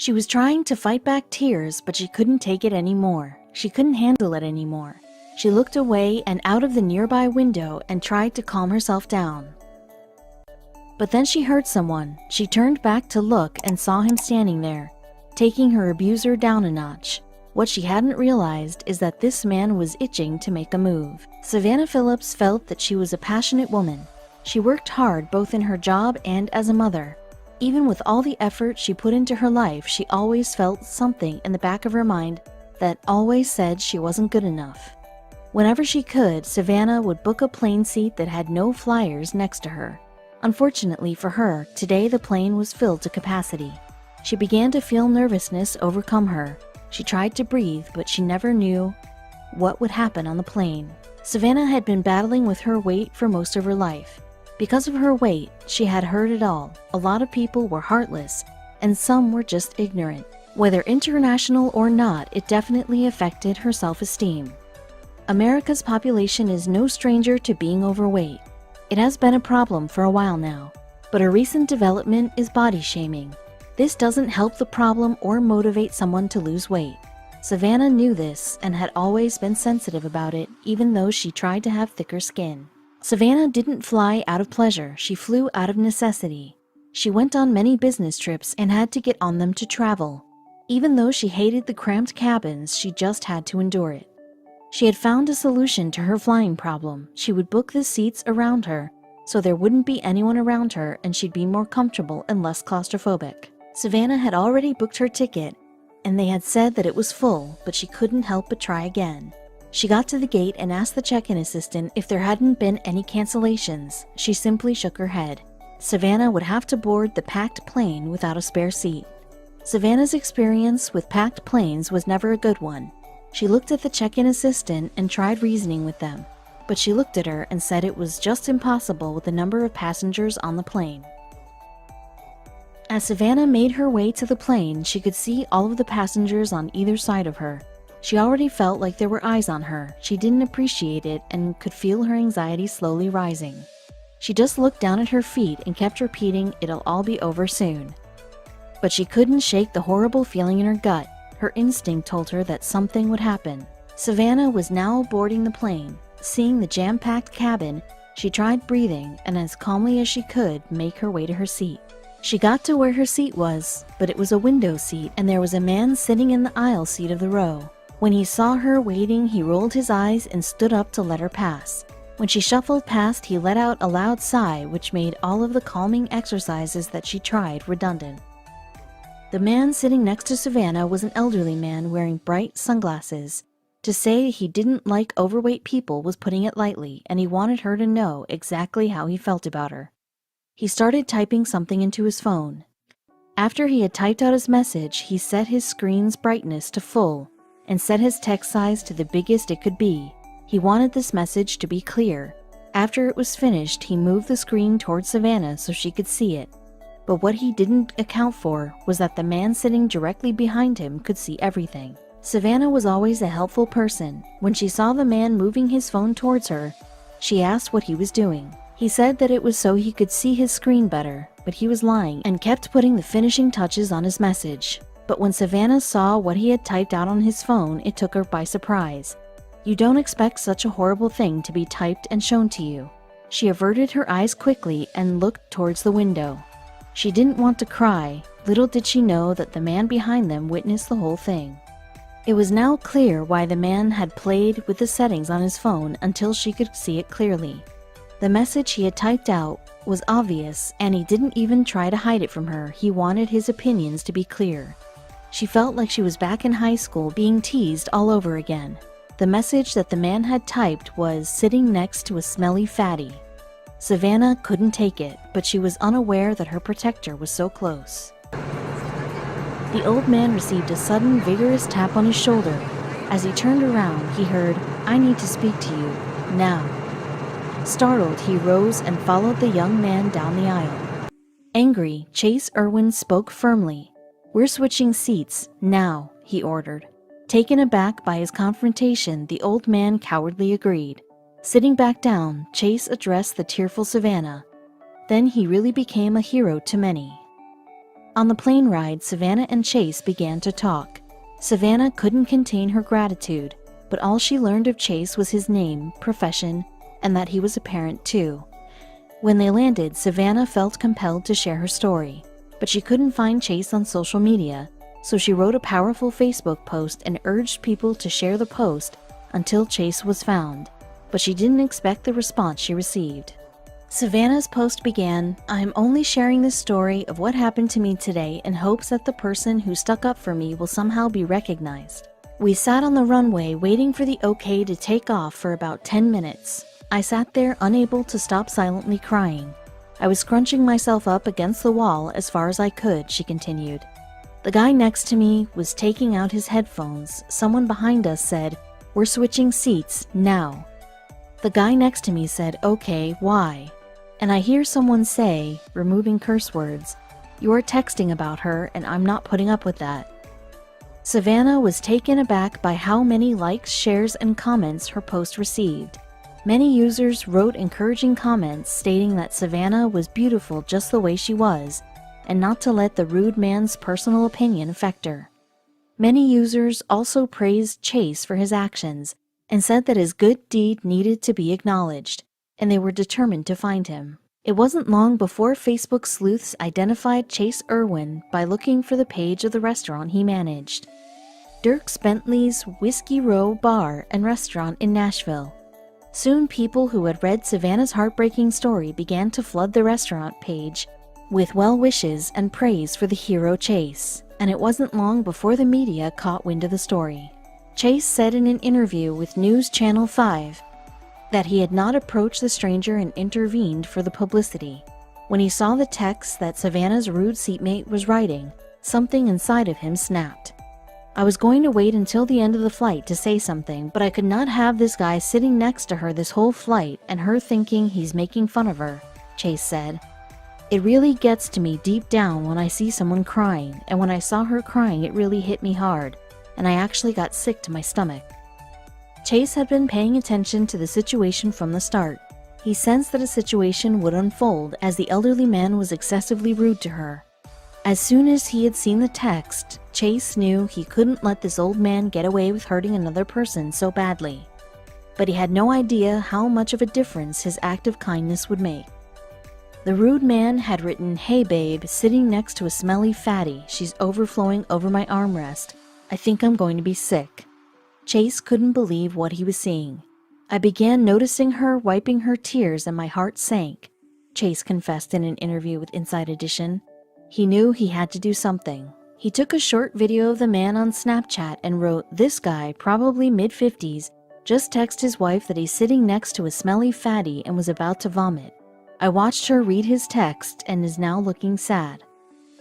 She was trying to fight back tears, but she couldn't take it anymore. She couldn't handle it anymore. She looked away and out of the nearby window and tried to calm herself down. But then she heard someone. She turned back to look and saw him standing there, taking her abuser down a notch. What she hadn't realized is that this man was itching to make a move. Savannah Phillips felt that she was a passionate woman. She worked hard both in her job and as a mother. Even with all the effort she put into her life, she always felt something in the back of her mind that always said she wasn't good enough. Whenever she could, Savannah would book a plane seat that had no flyers next to her. Unfortunately for her, today the plane was filled to capacity. She began to feel nervousness overcome her. She tried to breathe, but she never knew what would happen on the plane. Savannah had been battling with her weight for most of her life. Because of her weight, she had heard it all. A lot of people were heartless, and some were just ignorant. Whether international or not, it definitely affected her self-esteem. America's population is no stranger to being overweight. It has been a problem for a while now, but a recent development is body shaming. This doesn't help the problem or motivate someone to lose weight. Savannah knew this and had always been sensitive about it, even though she tried to have thicker skin. Savannah didn't fly out of pleasure, she flew out of necessity. She went on many business trips and had to get on them to travel. Even though she hated the cramped cabins, she just had to endure it. She had found a solution to her flying problem. She would book the seats around her, so there wouldn't be anyone around her and she'd be more comfortable and less claustrophobic. Savannah had already booked her ticket, and they had said that it was full, but she couldn't help but try again. She got to the gate and asked the check-in assistant if there hadn't been any cancellations. She simply shook her head. Savannah would have to board the packed plane without a spare seat. Savannah's experience with packed planes was never a good one. She looked at the check-in assistant and tried reasoning with them, but she looked at her and said it was just impossible with the number of passengers on the plane. As Savannah made her way to the plane, she could see all of the passengers on either side of her. She already felt like there were eyes on her. She didn't appreciate it and could feel her anxiety slowly rising. She just looked down at her feet and kept repeating, "It'll all be over soon." But she couldn't shake the horrible feeling in her gut. Her instinct told her that something would happen. Savannah was now boarding the plane. Seeing the jam-packed cabin, she tried breathing and as calmly as she could make her way to her seat. She got to where her seat was, but it was a window seat and there was a man sitting in the aisle seat of the row. When he saw her waiting, he rolled his eyes and stood up to let her pass. When she shuffled past, he let out a loud sigh, which made all of the calming exercises that she tried redundant. The man sitting next to Savannah was an elderly man wearing bright sunglasses. To say he didn't like overweight people was putting it lightly, and he wanted her to know exactly how he felt about her. He started typing something into his phone. After he had typed out his message, he set his screen's brightness to full and set his text size to the biggest it could be. He wanted this message to be clear. After it was finished, he moved the screen towards Savannah so she could see it. But what he didn't account for was that the man sitting directly behind him could see everything. Savannah was always a helpful person. When she saw the man moving his phone towards her, she asked what he was doing. He said that it was so he could see his screen better, but he was lying and kept putting the finishing touches on his message. But when Savannah saw what he had typed out on his phone, it took her by surprise. You don't expect such a horrible thing to be typed and shown to you. She averted her eyes quickly and looked towards the window. She didn't want to cry. Little did she know that the man behind them witnessed the whole thing. It was now clear why the man had played with the settings on his phone until she could see it clearly. The message he had typed out was obvious, and he didn't even try to hide it from her. He wanted his opinions to be clear. She felt like she was back in high school being teased all over again. The message that the man had typed was sitting next to a smelly fatty. Savannah couldn't take it, but she was unaware that her protector was so close. The old man received a sudden, vigorous tap on his shoulder. As he turned around, he heard, "I need to speak to you, now." Startled, he rose and followed the young man down the aisle. Angry, Chase Irwin spoke firmly. "We're switching seats, now," he ordered. Taken aback by his confrontation, the old man cowardly agreed. Sitting back down, Chase addressed the tearful Savannah. Then he really became a hero to many. On the plane ride, Savannah and Chase began to talk. Savannah couldn't contain her gratitude, but all she learned of Chase was his name, profession, and that he was a parent too. When they landed, Savannah felt compelled to share her story, but she couldn't find Chase on social media, so she wrote a powerful Facebook post and urged people to share the post until Chase was found, but she didn't expect the response she received. Savannah's post began, "I'm only sharing this story of what happened to me today in hopes that the person who stuck up for me will somehow be recognized. We sat on the runway waiting for the okay to take off for about 10 minutes. I sat there unable to stop silently crying. I was scrunching myself up against the wall as far as I could," she continued. "The guy next to me was taking out his headphones. Someone behind us said, 'We're switching seats, now.' The guy next to me said, 'Okay, why?' And I hear someone say, removing curse words, 'You're texting about her and I'm not putting up with that.'" Savannah was taken aback by how many likes, shares, and comments her post received. Many users wrote encouraging comments stating that Savannah was beautiful just the way she was, and not to let the rude man's personal opinion affect her. Many users also praised Chase for his actions and said that his good deed needed to be acknowledged, and they were determined to find him. It wasn't long before Facebook sleuths identified Chase Irwin by looking for the page of the restaurant he managed. Dierks Bentley's Whiskey Row Bar and Restaurant in Nashville. Soon people who had read Savannah's heartbreaking story began to flood the restaurant page with well wishes and praise for the hero Chase, and it wasn't long before the media caught wind of the story. Chase said in an interview with News Channel 5 that he had not approached the stranger and intervened for the publicity. When he saw the text that Savannah's rude seatmate was writing, something inside of him snapped. "I was going to wait until the end of the flight to say something, but I could not have this guy sitting next to her this whole flight and her thinking he's making fun of her," Chase said. "It really gets to me deep down when I see someone crying, and when I saw her crying it really hit me hard, and I actually got sick to my stomach." Chase had been paying attention to the situation from the start. He sensed that a situation would unfold as the elderly man was excessively rude to her. As soon as he had seen the text, Chase knew he couldn't let this old man get away with hurting another person so badly. But he had no idea how much of a difference his act of kindness would make. The rude man had written, "Hey babe, sitting next to a smelly fatty. She's overflowing over my armrest. I think I'm going to be sick." Chase couldn't believe what he was seeing. "I began noticing her wiping her tears and my heart sank," Chase confessed in an interview with Inside Edition. He knew he had to do something. He took a short video of the man on Snapchat and wrote, "This guy, probably mid-50s, just texted his wife that he's sitting next to a smelly fatty and was about to vomit. I watched her read his text and is now looking sad."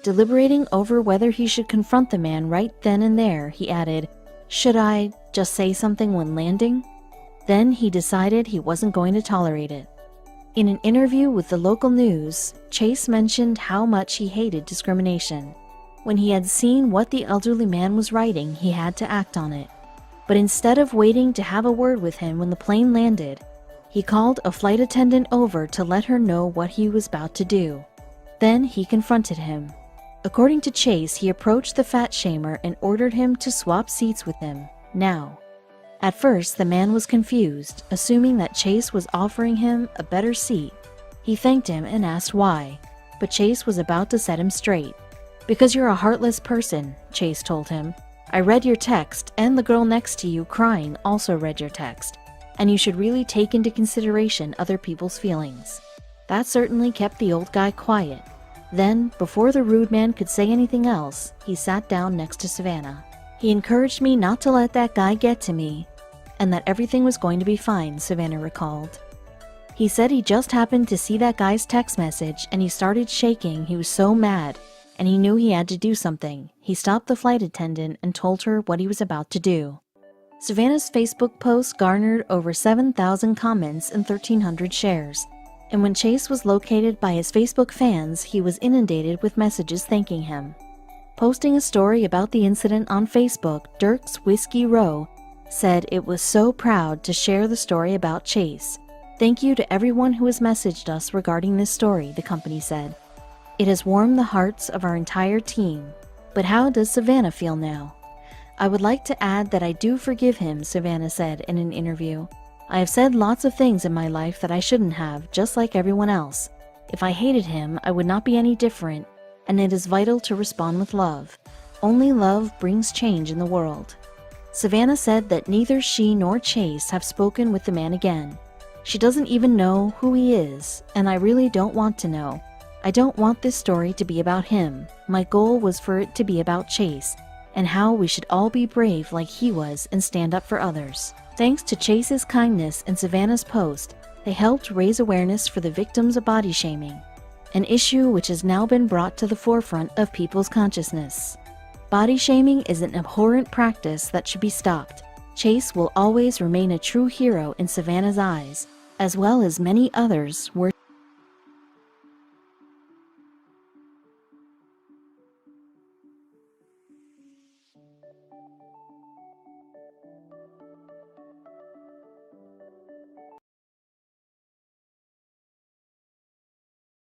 Deliberating over whether he should confront the man right then and there, he added, "Should I just say something when landing?" Then he decided he wasn't going to tolerate it. In an interview with the local news, Chase mentioned how much he hated discrimination. When he had seen what the elderly man was writing, he had to act on it. But instead of waiting to have a word with him when the plane landed, he called a flight attendant over to let her know what he was about to do. Then he confronted him. According to Chase, he approached the fat shamer and ordered him to swap seats with him, now. At first, the man was confused, assuming that Chase was offering him a better seat. He thanked him and asked why, but Chase was about to set him straight. "Because you're a heartless person," Chase told him. "I read your text, and the girl next to you crying also read your text, and you should really take into consideration other people's feelings." That certainly kept the old guy quiet. Then, before the rude man could say anything else, he sat down next to Savannah. "He encouraged me not to let that guy get to me, and that everything was going to be fine," Savannah recalled. He said he just happened to see that guy's text message and he started shaking. He was so mad, and he knew he had to do something. He stopped the flight attendant and told her what he was about to do. Savannah's Facebook post garnered over 7,000 comments and 1,300 shares, and when Chase was located by his Facebook fans, he was inundated with messages thanking him. Posting a story about the incident on Facebook, Dierks Whiskey Row said it was so proud to share the story about Chase. "Thank you to everyone who has messaged us regarding this story," the company said. It has warmed the hearts of our entire team. But how does Savannah feel now? I would like to add that I do forgive him, Savannah said in an interview. I have said lots of things in my life that I shouldn't have, just like everyone else. If I hated him, I would not be any different, and it is vital to respond with love. Only love brings change in the world. Savannah said that neither she nor Chase have spoken with the man again. She doesn't even know who he is, and I really don't want to know. I don't want this story to be about him. My goal was for it to be about Chase, and how we should all be brave like he was and stand up for others. Thanks to Chase's kindness and Savannah's post, they helped raise awareness for the victims of body shaming, an issue which has now been brought to the forefront of people's consciousness. Body shaming is an abhorrent practice that should be stopped. Chase will always remain a true hero in Savannah's eyes, as well as many others were.